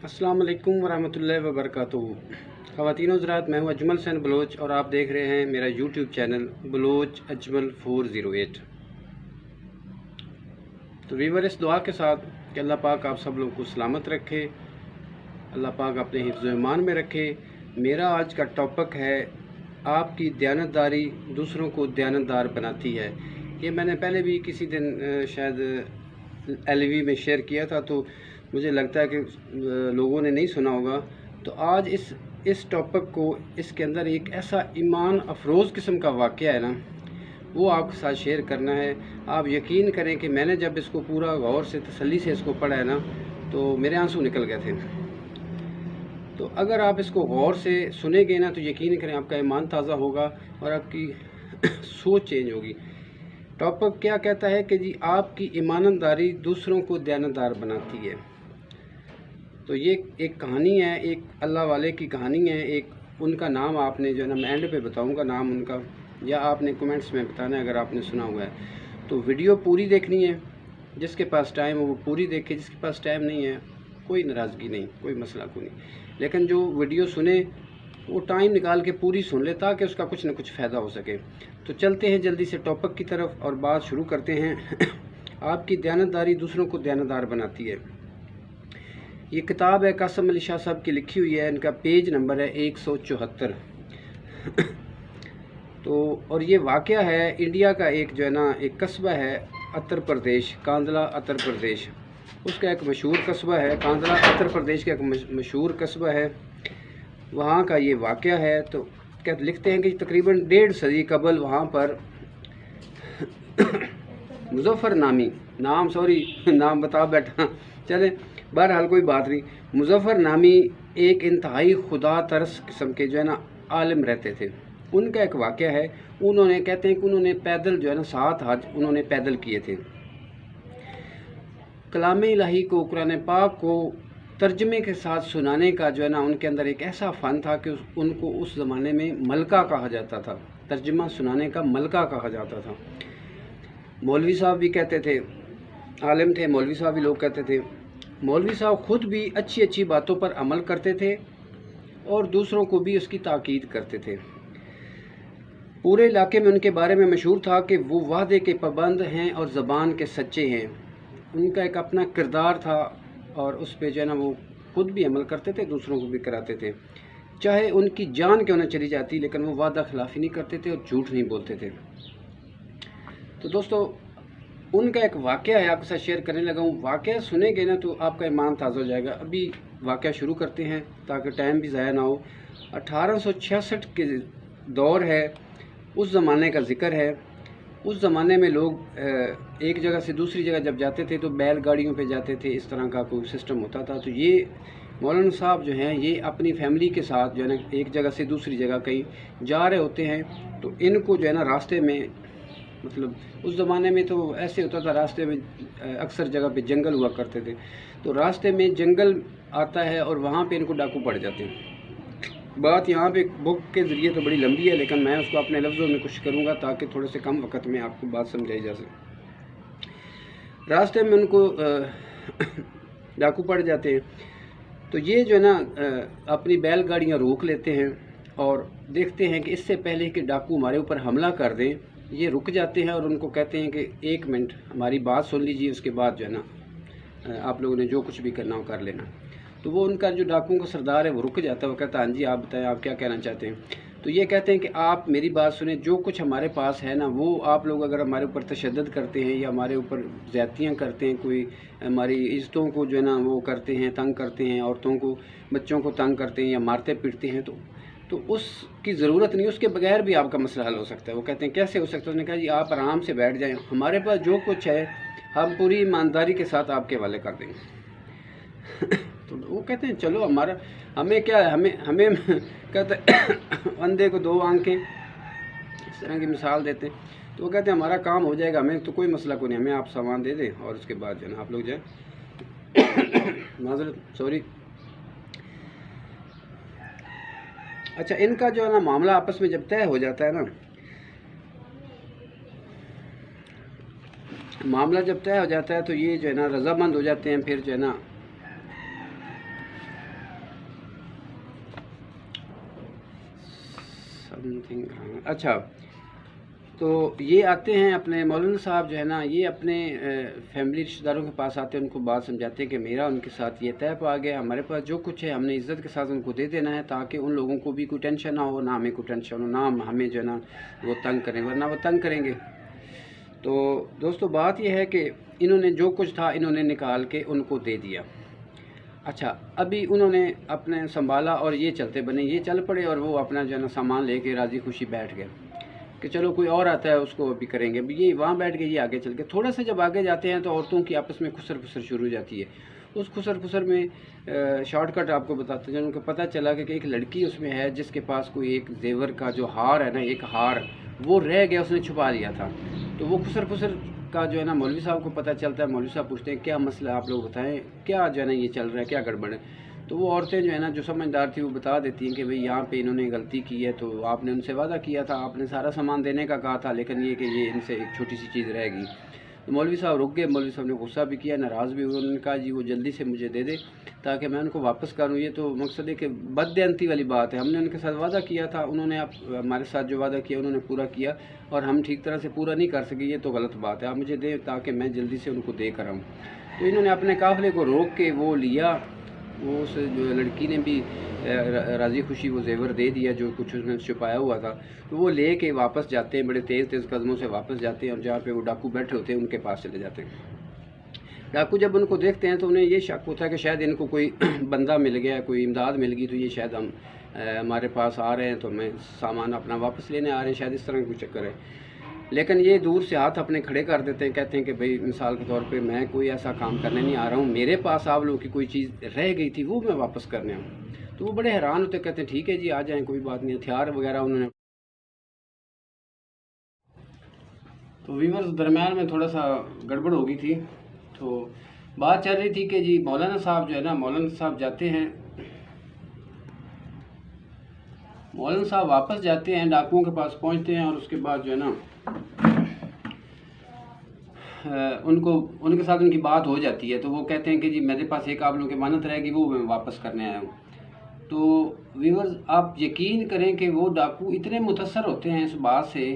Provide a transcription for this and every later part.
अस्सलाम वालेकुम वरहमतुल्लाहि वबरकातुहू। ख़वातीन व हज़रात, मैं हूँ अजमल हुसैन बलोच और आप देख रहे हैं मेरा यूट्यूब चैनल बलोच अजमल 408। तो वीवर, इस दुआ के साथ कि अल्लाह पाक आप सब लोग को सलामत रखे, अल्लाह पाक अपने हिफ्ज़ ईमान में रखे। मेरा आज का टॉपिक है आपकी दयानतदारी दूसरों को दयानतदार बनाती है। ये मैंने पहले भी किसी दिन शायद LV में शेयर किया था, तो मुझे लगता है कि लोगों ने नहीं सुना होगा। तो आज इस टॉपिक को, इसके अंदर एक ऐसा ईमान अफरोज़ किस्म का वाक़या है ना, वो आपके साथ शेयर करना है। आप यकीन करें कि मैंने जब इसको पूरा गौर से तसल्ली से इसको पढ़ा है ना, तो मेरे आंसू निकल गए थे। तो अगर आप इसको गौर से सुनेंगे ना, तो यकीन करें आपका ईमान ताज़ा होगा और आपकी सोच चेंज होगी। टॉपिक क्या कहता है कि जी आपकी ईमानदारी दूसरों को दयानतदार बनाती है। तो ये एक कहानी है, एक अल्लाह वाले की कहानी है। एक उनका नाम आपने जो है ना, मैं एंड पे बताऊंगा नाम उनका, या आपने कमेंट्स में बताना है अगर आपने सुना हुआ है। तो वीडियो पूरी देखनी है, जिसके पास टाइम हो वो पूरी देखे, जिसके पास टाइम नहीं है कोई नाराज़गी नहीं, कोई मसला कोई नहीं। लेकिन जो वीडियो सुने वो टाइम निकाल के पूरी सुन ले, ताकि उसका कुछ ना कुछ फ़ायदा हो सके। तो चलते हैं जल्दी से टॉपिक की तरफ और बात शुरू करते हैं। आपकी दयानतदारी दूसरों को दयानतदार बनाती है। ये किताब है कासिम अली शाह साहब की लिखी हुई है, इनका पेज नंबर है 174। तो और ये वाक़या है इंडिया का, एक जो है ना एक कस्बा है उत्तर प्रदेश, कांदला उत्तर प्रदेश, उसका एक मशहूर कस्बा है। कांदला उत्तर प्रदेश का एक मशहूर कस्बा है, वहाँ का ये वाक़या है। तो क्या लिखते हैं कि तकरीबन 1.5 सदी कबल वहाँ पर मुज़फ़्फ़र नामी नाम बता बैठा, चले बहरहाल कोई बात नहीं। मुज़फ़्फ़र नामी एक इंतहाई खुदा तरस किस्म के जो है ना आलिम रहते थे। उनका एक वाक़या है, उन्होंने कहते हैं कि उन्होंने पैदल जो है ना 7 हज उन्होंने पैदल किए थे। कलाम इलाही को, कुरान पाक को तर्जमे के साथ सुनाने का जो है ना उनके अंदर एक ऐसा फ़न था कि उनको उस ज़माने में मलका कहा जाता था, तर्जमा सुनाने का मलका कहा जाता था। मौलवी साहब भी कहते थे, आलिम थे मौलवी साहब भी, लोग कहते थे। मौलवी साहब ख़ुद भी अच्छी अच्छी बातों पर अमल करते थे और दूसरों को भी उसकी ताकीद करते थे। पूरे इलाके में उनके बारे में मशहूर था कि वो वादे के पाबंद हैं और ज़बान के सच्चे हैं। उनका एक अपना किरदार था और उस पे जो है ना वो खुद भी अमल करते थे, दूसरों को भी कराते थे। चाहे उनकी जान क्यों न चली जाती, लेकिन वो वादा खिलाफ़ी नहीं करते थे और झूठ नहीं बोलते थे। तो दोस्तों, उनका एक वाक़या है, आपके साथ शेयर करने लगा हूँ। वाक़या सुनेंगे ना तो आपका ईमान ताज़ा हो जाएगा। अभी वाक़या शुरू करते हैं ताकि टाइम भी ज़ाया ना हो। 1866 के दौर है, उस ज़माने का ज़िक्र है। उस ज़माने में लोग एक जगह से दूसरी जगह जब जाते थे तो बैलगाड़ियों पे जाते थे, इस तरह का कोई सिस्टम होता था। तो ये मौलाना साहब जो हैं, ये अपनी फैमिली के साथ जो है ना एक जगह से दूसरी जगह कहीं जा रहे होते हैं। तो इनको जो है ना रास्ते में, मतलब उस ज़माने में तो ऐसे होता था, रास्ते में अक्सर जगह पे जंगल हुआ करते थे। तो रास्ते में जंगल आता है और वहाँ पे इनको डाकू पड़ जाते हैं। बात यहाँ पे बुक के ज़रिए तो बड़ी लंबी है, लेकिन मैं उसको अपने लफ्ज़ों में कोशिश करूँगा ताकि थोड़े से कम वक्त में आपको बात समझाई जा सके। रास्ते में उनको डाकू पड़ जाते हैं। तो ये जो है ना अपनी बैलगाड़ियाँ रोक लेते हैं और देखते हैं कि इससे पहले कि डाकू हमारे ऊपर हमला कर दें, ये रुक जाते हैं और उनको कहते हैं कि 1 मिनट हमारी बात सुन लीजिए, उसके बाद जो है ना आप लोगों ने जो कुछ भी करना हो कर लेना। तो वो उनका जो डाकुओं का सरदार है वो रुक जाता है, वो कहता है हाँ जी आप बताएं आप क्या कहना चाहते हैं। तो ये कहते हैं कि आप मेरी बात सुने, जो कुछ हमारे पास है ना वो आप लोग अगर हमारे ऊपर तशद्दुद करते हैं या हमारे ऊपर ज़्यादतियाँ करते हैं, कोई हमारी इज़्ज़तों को जो है ना वो करते हैं, तंग करते हैं, औरतों को बच्चों को तंग करते हैं या मारते पीटते हैं, तो उसकी ज़रूरत नहीं, उसके बगैर भी आपका मसला हल हो सकता है। वो कहते हैं कैसे हो सकता है? उसने कहा जी आप आराम से बैठ जाएँ, हमारे पास जो कुछ है हम पूरी ईमानदारी के साथ आपके हवाले कर देंगे। तो वो कहते हैं चलो हमें क्या है, हमें कहते अंधे को 2 आंखें, इस तरह की मिसाल देते हैं। तो वो कहते हैं हमारा काम हो जाएगा, हमें तो कोई मसला कोई नहीं, हमें आप सामान दे दें और उसके बाद जो है ना आप लोग जाए। माज़रत, सॉरी। अच्छा, इनका जो है ना मामला आपस में जब तय हो जाता है ना, मामला जब तय हो जाता है तो ये जो है ना रज़ामंद हो जाते हैं। फिर जो है ना اچھا، تو یہ آتے ہیں اپنے مولانا صاحب جو ہے نا، یہ اپنے فیملی رشتہ داروں کے پاس آتے ہیں، ان کو بات سمجھاتے ہیں کہ میرا ان کے ساتھ یہ طے پا گیا، ہمارے پاس جو کچھ ہے ہم نے عزت کے ساتھ ان کو دے دینا ہے، تاکہ ان لوگوں کو بھی کوئی ٹینشن نہ ہو، نہ ہمیں کوئی ٹینشن ہو، نہ ہمیں جو ہے نا وہ تنگ کریں، ورنہ وہ تنگ کریں گے۔ تو دوستو بات یہ ہے کہ انہوں نے جو کچھ تھا انہوں نے نکال کے ان کو دے دیا۔ اچھا، ابھی انہوں نے اپنے سنبھالا اور یہ چلتے بنے، یہ چل پڑے اور وہ اپنا جو ہے نا سامان لے کے راضی خوشی بیٹھ گئے کہ چلو کوئی اور آتا ہے اس کو ابھی کریں گے۔ ابھی یہ وہاں بیٹھ کے یہ آگے چل کے تھوڑا سا جب آگے جاتے ہیں تو عورتوں کی آپس میں خسر پھسر شروع ہو جاتی ہے۔ اس خسر پھسر میں شارٹ کٹ آپ کو بتاتے ہیں، ان کو پتہ چلا کہ ایک لڑکی اس میں ہے جس کے پاس کوئی ایک زیور کا جو ہار ہے نا، ایک ہار وہ رہ گیا، اس نے چھپا لیا تھا۔ تو وہ خسر پھسر کا جو ہے نا مولوی صاحب کو پتہ چلتا ہے، مولوی صاحب پوچھتے ہیں کیا مسئلہ آپ لوگ بتائیں، کیا جو ہے نا یہ چل رہا ہے، کیا گڑبڑ ہے؟ تو وہ عورتیں جو ہے نا جو سمجھدار تھی وہ بتا دیتی ہیں کہ بھئی یہاں پہ انہوں نے غلطی کی ہے، تو آپ نے ان سے وعدہ کیا تھا، آپ نے سارا سامان دینے کا کہا تھا، لیکن یہ کہ یہ ان سے ایک چھوٹی سی چیز رہ گئی۔ تو مولوی صاحب رک گئے، مولوی صاحب نے غصہ بھی کیا، ناراض بھی ہوئے، انہوں نے کہا جی وہ جلدی سے مجھے دے دے تاکہ میں ان کو واپس کروں۔ یہ تو مقصد ہے کہ بددیانتی والی بات ہے، ہم نے ان کے ساتھ وعدہ کیا تھا، انہوں نے ہمارے ساتھ جو وعدہ کیا انہوں نے پورا کیا اور ہم ٹھیک طرح سے پورا نہیں کر سکے، یہ تو غلط بات ہے، آپ مجھے دیں تاکہ میں جلدی سے ان کو دے کر آؤں۔ تو انہوں نے اپنے قافلے کو روک کے وہ لیا، وہ اس جو لڑکی نے بھی راضی خوشی وہ زیور دے دیا جو کچھ اس نے چھپایا ہوا تھا، تو وہ لے کے واپس جاتے ہیں، بڑے تیز تیز قدموں سے واپس جاتے ہیں اور جہاں پہ وہ ڈاکو بیٹھے ہوتے ہیں ان کے پاس چلے جاتے ہیں۔ ڈاکو جب ان کو دیکھتے ہیں تو انہیں یہ شک ہوتا ہے کہ شاید ان کو کوئی بندہ مل گیا، کوئی امداد مل گئی، تو یہ شاید ہمارے پاس آ رہے ہیں تو ہمیں سامان اپنا واپس لینے آ رہے ہیں، شاید اس طرح کا کوئی چکر ہے۔ لیکن یہ دور سے ہاتھ اپنے کھڑے کر دیتے ہیں، کہتے ہیں کہ بھئی مثال کے طور پہ میں کوئی ایسا کام کرنے نہیں آ رہا ہوں، میرے پاس آپ لوگوں کی کوئی چیز رہ گئی تھی وہ میں واپس کرنے آؤں۔ تو وہ بڑے حیران ہوتے، کہتے ہیں ٹھیک ہے جی آ جائیں، کوئی بات نہیں، ہتھیار وغیرہ انہوں نے۔ تو ویورز درمیان میں تھوڑا سا گڑبڑ ہو گئی تھی، تو بات چل رہی تھی کہ جی مولانا صاحب جو ہے نا، مولانا صاحب جاتے ہیں، مولانا صاحب واپس جاتے ہیں، ڈاکوؤں کے پاس پہنچتے ہیں اور اس کے بعد جو ہے نا ان کے ساتھ ان کی بات ہو جاتی ہے، تو وہ کہتے ہیں کہ جی میرے پاس ایک آپ لوگوں کی امانت رہے گی، وہ میں واپس کرنے آیا ہوں۔ تو ویورز آپ یقین کریں کہ وہ ڈاکو اتنے متاثر ہوتے ہیں اس بات سے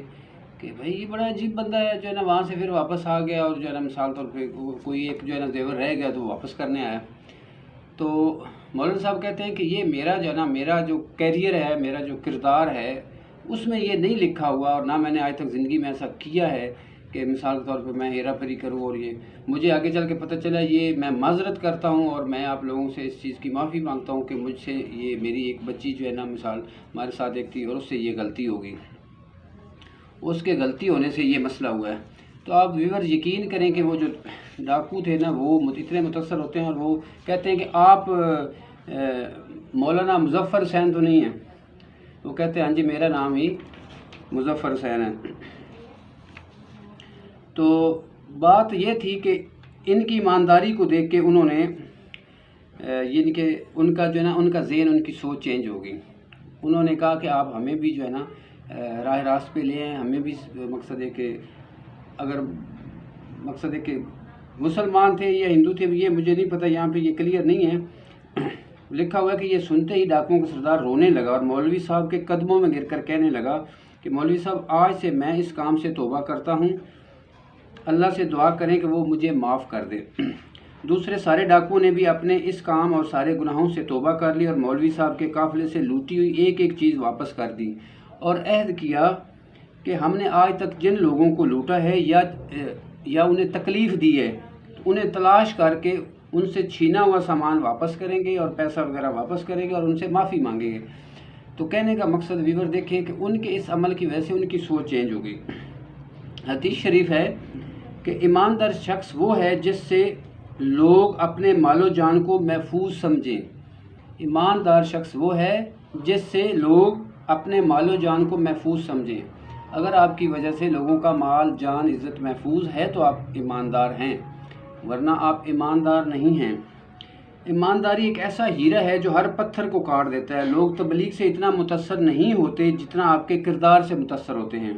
کہ بھئی یہ بڑا عجیب بندہ ہے جو ہے نا، وہاں سے پھر واپس آ گیا اور جو ہے نا مثال طور پہ کوئی ایک جو ہے نا زیور رہ گیا تو وہ واپس کرنے آیا۔ تو مولانا صاحب کہتے ہیں کہ یہ میرا جو ہے نا، میرا جو کیریئر ہے، میرا جو کردار ہے اس میں یہ نہیں لکھا ہوا، اور نہ میں نے آج تک زندگی میں ایسا کیا ہے کہ مثال کے طور پہ میں ہیرا پھیری کروں، اور یہ مجھے آگے چل کے پتہ چلا، یہ میں معذرت کرتا ہوں اور میں آپ لوگوں سے اس چیز کی معافی مانگتا ہوں کہ مجھ سے یہ میری ایک بچی جو ہے نا مثال ہمارے ساتھ ایک تھی اور اس سے یہ غلطی ہو گئی، اس کے غلطی ہونے سے یہ مسئلہ ہوا ہے۔ تو آپ ویور یقین کریں کہ وہ جو ڈاکو تھے نا وہ اتنے متاثر ہوتے ہیں اور وہ کہتے ہیں کہ آپ مولانا مظفر حسین تو نہیں ہیں؟ وہ کہتے ہیں ہاں جی میرا نام ہی مظفر حسین ہے۔ تو بات یہ تھی کہ ان کی ایمانداری کو دیکھ کے انہوں نے یعنی کہ ان کا جو ہے نا ان کا ذہن، ان کی سوچ چینج ہو گئی۔ انہوں نے کہا کہ آپ ہمیں بھی جو ہے نا راہ راست پہ لے آئیں، ہمیں بھی مقصد ہے کہ اگر مقصد ہے کہ مسلمان تھے یا ہندو تھے یہ مجھے نہیں پتہ، یہاں پہ یہ کلیئر نہیں ہے، لکھا ہوا ہے کہ یہ سنتے ہی ڈاکوؤں کا سردار رونے لگا اور مولوی صاحب کے قدموں میں گر کر کہنے لگا کہ مولوی صاحب آج سے میں اس کام سے توبہ کرتا ہوں، اللہ سے دعا کریں کہ وہ مجھے معاف کر دے۔ دوسرے سارے ڈاکوؤں نے بھی اپنے اس کام اور سارے گناہوں سے توبہ کر لی اور مولوی صاحب کے قافلے سے لوٹی ہوئی ایک ایک چیز واپس کر دی اور عہد کیا کہ ہم نے آج تک جن لوگوں کو لوٹا ہے یا انہیں تکلیف دی ہے انہیں تلاش کر کے ان سے چھینا ہوا سامان واپس کریں گے اور پیسہ وغیرہ واپس کریں گے اور ان سے معافی مانگیں گے۔ تو کہنے کا مقصد ویور دیکھیں کہ ان کے اس عمل کی وجہ سے ان کی سوچ چینج ہو گئی۔ حدیث شریف ہے کہ ایماندار شخص وہ ہے جس سے لوگ اپنے مال و جان کو محفوظ سمجھیں۔ ایماندار شخص وہ ہے جس سے لوگ اپنے مال و جان کو محفوظ سمجھیں۔ اگر آپ کی وجہ سے لوگوں کا مال جان عزت محفوظ ہے تو آپ ایماندار ہیں، ورنہ آپ ایماندار نہیں ہیں۔ ایمانداری ایک ایسا ہیرا ہے جو ہر پتھر کو کاٹ دیتا ہے۔ لوگ تبلیغ سے اتنا متاثر نہیں ہوتے جتنا آپ کے کردار سے متاثر ہوتے ہیں۔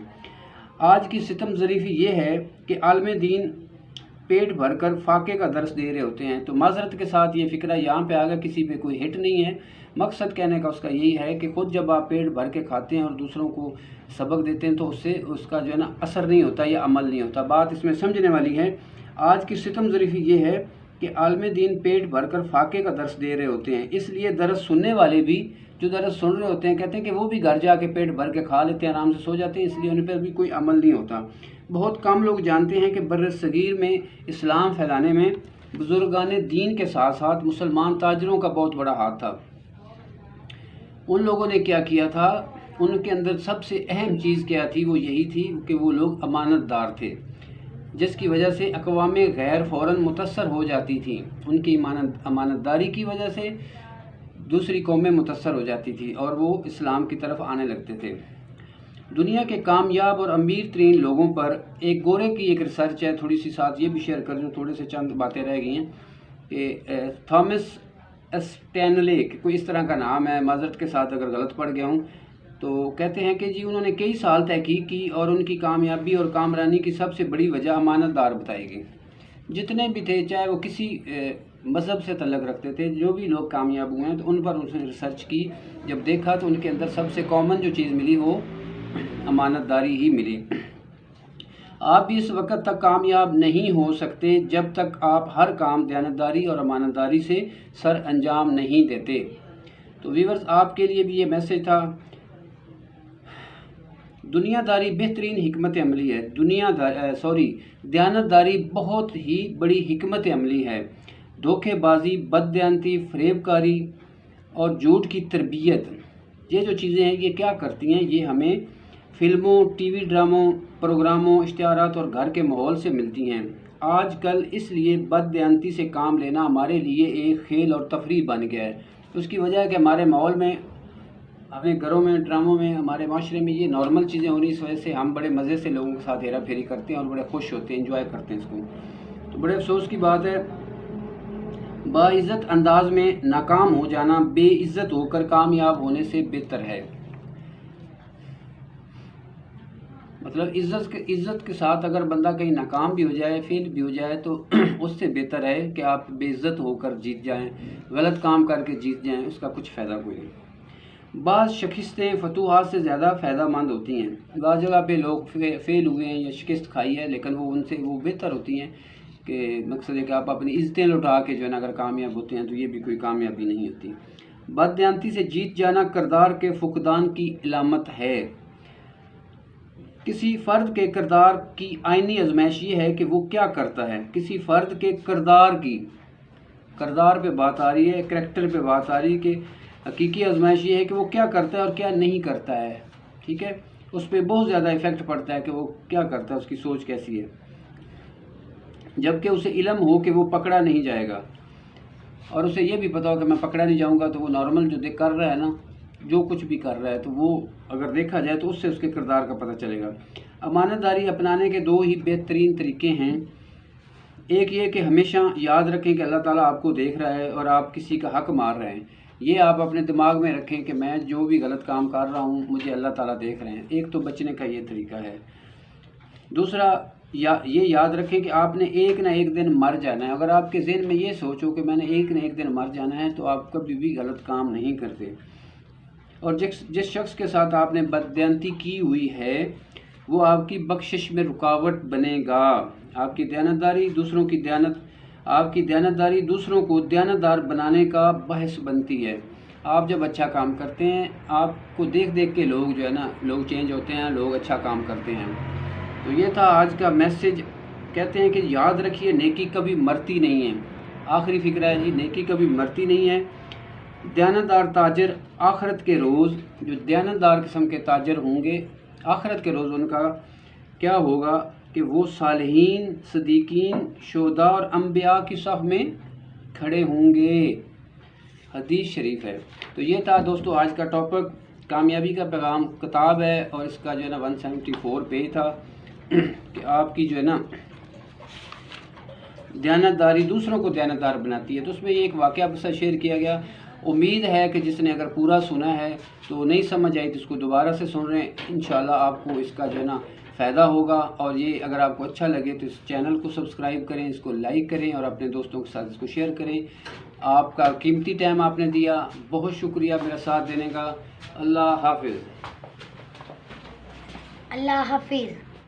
آج کی ستم ظریفی یہ ہے کہ عالم دین पेट भर कर फाके का दर्स दे रहे होते हैं। तो माजरत के साथ ये फ़िक्रा यहाँ पे आ गया, किसी पे कोई हिट नहीं है। मकसद कहने का उसका यही है कि ख़ुद जब आप पेट भर के खाते हैं और दूसरों को सबक देते हैं तो उससे उसका जो है ना असर नहीं होता या अमल नहीं होता। बात इसमें समझने वाली है। आज की सितम ज़रीफ़ी ये है कि आलम दीन पेट भर कर फाके का दर्स दे रहे होते हैं, इसलिए दर्स सुनने वाले भी जो दर्स सुन रहे होते हैं कहते हैं कि वो भी घर जाके पेट भर के खा लेते हैं, आराम से सो जाते हैं, इसलिए उन पर भी कोई अमल नहीं होता। बहुत कम लोग जानते हैं कि बर्र सगीर में इस्लाम फैलाने में बुजुर्गान दीन के साथ साथ मुसलमान ताजरों का बहुत बड़ा हाथ था। उन लोगों ने क्या किया था, उनके अंदर सबसे अहम चीज़ क्या थी, वो यही थी कि वो लोग अमानतदार थे, जिसकी वजह से अक़वाम गैर फ़ौरन मुतस्सर हो जाती थी। उनकी अमानतदारी की वजह से दूसरी कौमें मुतस्सर हो जाती थी और वो इस्लाम की तरफ आने लगते थे। दुनिया के कामयाब और अमीर तरीन लोगों पर एक गोरे की एक रिसर्च है, थोड़ी सी साथ ये भी शेयर कर दूँ, थोड़े से चंद बातें रह गई हैं कि थॉमस स्टैनले, कोई इस तरह का नाम है, माजरत के साथ अगर गलत पढ़ गया हूँ, तो कहते हैं कि जी उन्होंने कई साल तहकीक की और उनकी कामयाबी और कामरानी की सबसे बड़ी वजह अमानतदार बताई गई। जितने भी थे, चाहे वो किसी मज़हब से तल्लुक़ रखते थे, जो भी लोग कामयाब हुए हैं तो उन पर उसने रिसर्च की। जब देखा तो उनके अंदर सबसे कॉमन जो चीज़ मिली वो अमानतदारी ही मिली। आप भी इस वक्त तक कामयाब नहीं हो सकते जब तक आप हर काम दयानतदारी और अमानतदारी से सर अंजाम नहीं देते। तो व्यूअर्स, आपके लिए भी ये मैसेज था। दुनियादारी बेहतरीन हिकमत अमली है। दयानतदारी बहुत ही बड़ी हिकमत अमली है। धोखेबाजी, बददयानती, फरेबकारी और झूठ की तरबियत, ये जो चीज़ें हैं ये क्या करती हैं, ये हमें फ़िल्मों, टीवी ड्रामों, प्रोग्रामों, इश्तिहारात और घर के माहौल से मिलती हैं। आजकल इसलिए बददयानती से काम लेना हमारे लिए एक खेल और तफरीह बन गया है। उसकी वजह है कि हमारे माहौल में, हमें घरों में, ड्रामों में, हमारे माशरे में ये नॉर्मल चीज़ें हो रही, इस वजह से हम बड़े मज़े से लोगों के साथ हेरा फेरी करते हैं और बड़े खुश होते हैं, इंजॉय करते हैं इसको। तो बड़े अफसोस की बात है, बाइज़्ज़त अंदाज में नाकाम हो जाना बेइज्जत होकर कामयाब होने से बेहतर है। मतलब इज़्ज़त के साथ अगर बंदा कहीं नाकाम भी हो जाए, फेल भी हो जाए, तो उससे बेहतर है कि आप बेइज्जत होकर जीत जाएं, गलत काम करके जीत जाएं, उसका कुछ फ़ायदा कोई नहीं। बाज़ शिकस्तें फतूहात से ज़्यादा फ़ायदा मंद होती हैं। बाज़ जगह पे लोग फेल हुए हैं या शिकस्त खाई है, लेकिन वो उनसे वो बेहतर होती हैं कि मकसद है कि आप अपनी इज़्ज़तें लौटा के जो है ना अगर कामयाब होते हैं तो ये भी कोई कामयाबी नहीं होती। बददयानती से जीत जाना किरदार के फुकदान की इलामत है। किसी फ़र्द के किरदार की आईनी आजमाइश ये है कि वो क्या करता है। किसी फ़र्द के किरदार पे बात आ रही है, करैक्टर पे बात आ रही है कि हकीकी आजमाइश ये है कि वो क्या करता है और क्या नहीं करता है। ठीक है, उस पर बहुत ज़्यादा इफ़ेक्ट पड़ता है कि वो क्या करता है, उसकी सोच कैसी है। जबकि उसे इल्म हो कि वो पकड़ा नहीं जाएगा और उसे ये भी पता हो कि मैं पकड़ा नहीं जाऊंगा, तो वो नॉर्मल जो देख कर रहा है ना, जो कुछ भी कर रहा है, तो वो अगर देखा जाए तो उससे उसके किरदार का पता चलेगा। अमानतदारी अपनाने के दो ही बेहतरीन तरीके हैं। एक ये कि हमेशा याद रखें कि अल्लाह ताला आपको देख रहा है और आप किसी का हक मार रहे हैं। ये आप अपने दिमाग में रखें कि मैं जो भी गलत काम कर रहा हूँ मुझे अल्लाह ताला देख रहे हैं। एक तो बचने का ये तरीका है। दूसरा ये याद रखें कि आपने एक ना एक दिन मर जाना है। अगर आपके ज़हन में ये सोचो कि मैंने एक ना एक दिन मर जाना है, तो आप कभी भी गलत काम नहीं करते। और जिस शख्स के साथ आपने बददयानती की हुई है वो आपकी बख्शिश में रुकावट बनेगा। आपकी दयानतदारी दूसरों को दयानतदार बनाने का बहस बनती है। आप जब अच्छा काम करते हैं, आपको देख देख के लोग जो है ना, लोग चेंज होते हैं, लोग अच्छा काम करते हैं। तो ये था आज का मैसेज। कहते हैं कि याद रखिए, नेकी कभी मरती नहीं है। आखिरी फिक्र है जी, नेकी कभी मरती नहीं है। दयानतदार ताजर आखरत के रोज़, जो दयानतदार किस्म के ताजर होंगे, आखरत के रोज़ उनका क्या होगा कि वो सालिहीन, सदीकीन, शुहदा और अंबिया की सफ में खड़े होंगे। हदीस शरीफ है। तो ये था दोस्तों आज का टॉपिक, कामयाबी का पैगाम किताब है और इसका जो है ना 174 पेज था कि आपकी जो है ना दयानतदारी दूसरों को दयानतदार बनाती है। तो उसमें ये एक वाक़या बस शेयर किया गया। उम्मीद है कि जिसने अगर पूरा सुना है तो नहीं समझ आई तो इसको दोबारा से सुन रहे हैं। इंशाल्लाह आपको इसका जो है ना فائدہ ہوگا، اور یہ اگر آپ کو اچھا لگے تو اس چینل کو سبسکرائب کریں، اس کو لائک کریں اور اپنے دوستوں کے ساتھ اس کو شیئر کریں۔ آپ کا قیمتی ٹائم آپ نے دیا، بہت شکریہ میرا ساتھ دینے کا۔ اللہ حافظ۔ اللہ حافظ۔